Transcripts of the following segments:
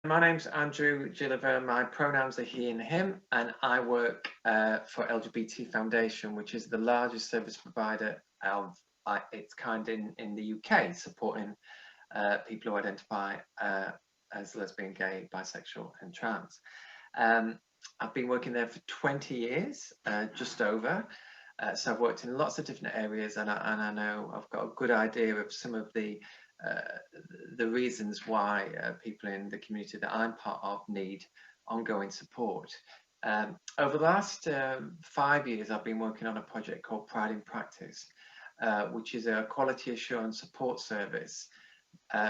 My name's Andrew Gilliver. My pronouns are he and him, and I work for Lgbt Foundation, which is the largest service provider of its kind in the UK, supporting people who identify as lesbian, gay, bisexual and trans. I've been working there for 20 years, just over. So I've worked in lots of different areas, and I know I've got a good idea of some of the reasons why people in the community that I'm part of need ongoing support. Over the last 5 years, I've been working on a project called Pride in Practice, which is a quality assurance support service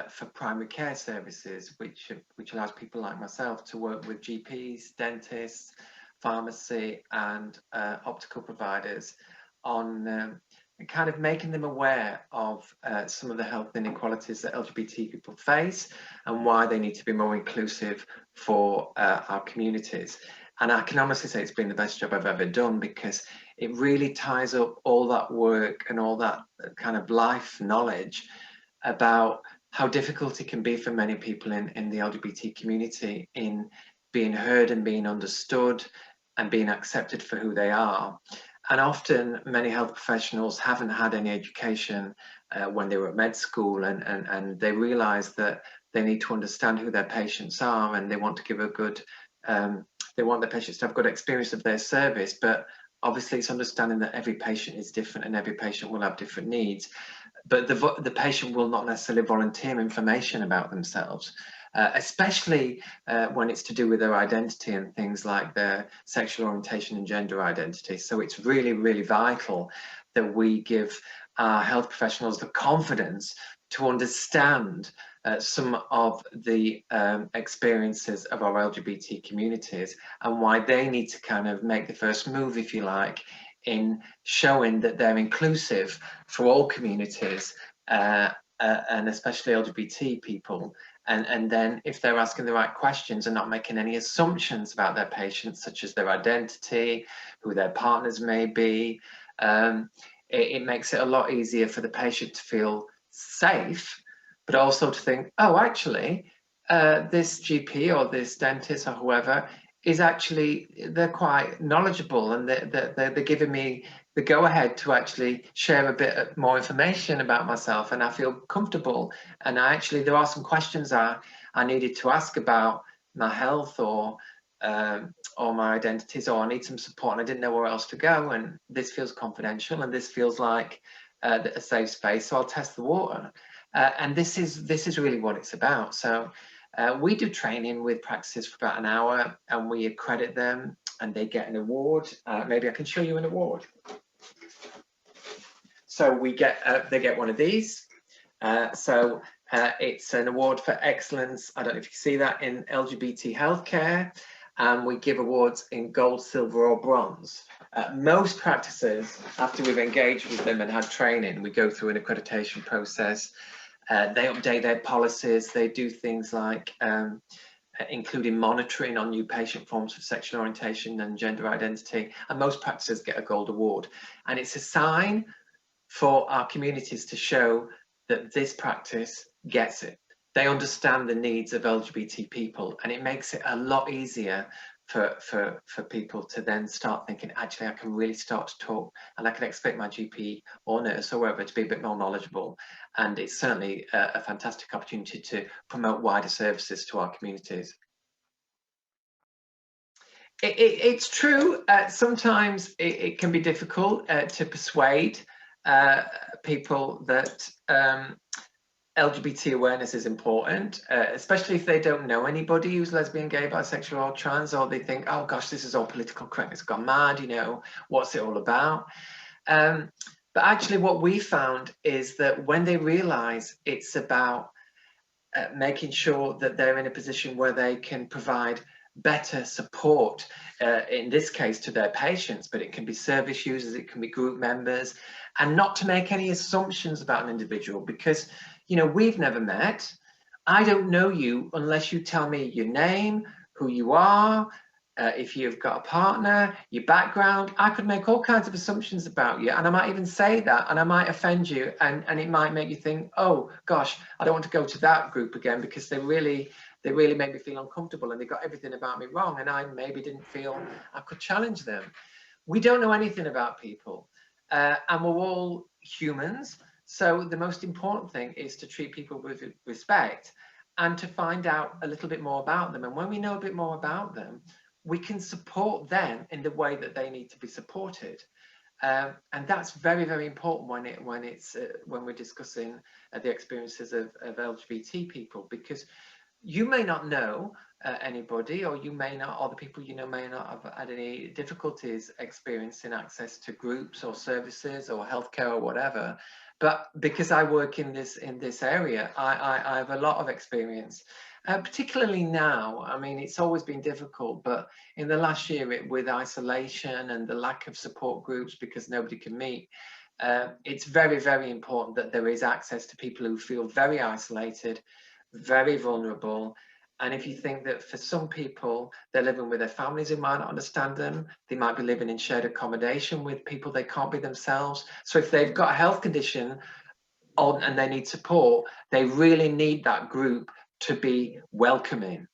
for primary care services, which allows people like myself to work with GPs, dentists, pharmacy and optical providers on kind of making them aware of some of the health inequalities that LGBT people face and why they need to be more inclusive for our communities. And I can honestly say it's been the best job I've ever done, because it really ties up all that work and all that kind of life knowledge about how difficult it can be for many people in the LGBT community in being heard and being understood and being accepted for who they are. And often many health professionals haven't had any education when they were at med school, and they realise that they need to understand who their patients are, and they want to give a good, they want their patients to have good experience of their service. But obviously it's understanding that every patient is different and every patient will have different needs. But the patient will not necessarily volunteer information about themselves. Especially when it's to do with their identity and things like their sexual orientation and gender identity. So it's really, really vital that we give our health professionals the confidence to understand some of the experiences of our LGBT communities and why they need to kind of make the first move, if you like, in showing that they're inclusive for all communities and especially LGBT people. And then if they're asking the right questions and not making any assumptions about their patients, such as their identity, who their partners may be, it makes it a lot easier for the patient to feel safe, but also to think, oh, actually, this GP or this dentist or whoever is actually, they're quite knowledgeable, and they're giving me the go-ahead to actually share a bit more information about myself, and I feel comfortable. And there are some questions I needed to ask about my health or my identities, or I need some support and I didn't know where else to go, and this feels confidential and this feels like a safe space, so I'll test the water. And this is really what it's about. So we do training with practices for about an hour, and we accredit them and they get an award. Maybe I can show you an award. So they get one of these. It's an award for excellence. I don't know if you can see that, in LGBT healthcare. And we give awards in gold, silver or bronze. Most practices, after we've engaged with them and had training, we go through an accreditation process. They update their policies. They do things like including monitoring on new patient forms for sexual orientation and gender identity. And most practices get a gold award. And it's a sign for our communities to show that this practice gets it. They understand the needs of LGBT people, and it makes it a lot easier for people to then start thinking, actually, I can really start to talk, and I can expect my GP or nurse or whoever to be a bit more knowledgeable. And it's certainly a fantastic opportunity to promote wider services to our communities. It's true, sometimes it can be difficult to persuade people that LGBT awareness is important, especially if they don't know anybody who's lesbian, gay, bisexual or trans, or they think, oh gosh, this is all political correctness gone mad, you know, what's it all about? But actually what we found is that when they realize it's about making sure that they're in a position where they can provide better support, in this case to their patients, but it can be service users, it can be group members, and not to make any assumptions about an individual, because, you know, we've never met. I don't know you unless you tell me your name, who you are, if you've got a partner, your background. I could make all kinds of assumptions about you, and I might even say that, and I might offend you, and it might make you think, oh gosh, I don't want to go to that group again because they really make me feel uncomfortable and they got everything about me wrong, and I maybe didn't feel I could challenge them. We don't know anything about people, and we're all humans. So the most important thing is to treat people with respect and to find out a little bit more about them. And when we know a bit more about them, we can support them in the way that they need to be supported. And that's very, very important when we're discussing the experiences of LGBT people, because you may not know anybody, or you may not, or the people you know may not have had any difficulties experiencing access to groups or services or healthcare or whatever. But because I work in this area, I have a lot of experience, particularly now. I mean, it's always been difficult, but in the last year, with isolation and the lack of support groups because nobody can meet, it's very, very important that there is access to people who feel very isolated, very vulnerable. And if you think that for some people, they're living with their families who might not understand them, they might be living in shared accommodation with people they can't be themselves. So if they've got a health condition and they need support, they really need that group to be welcoming.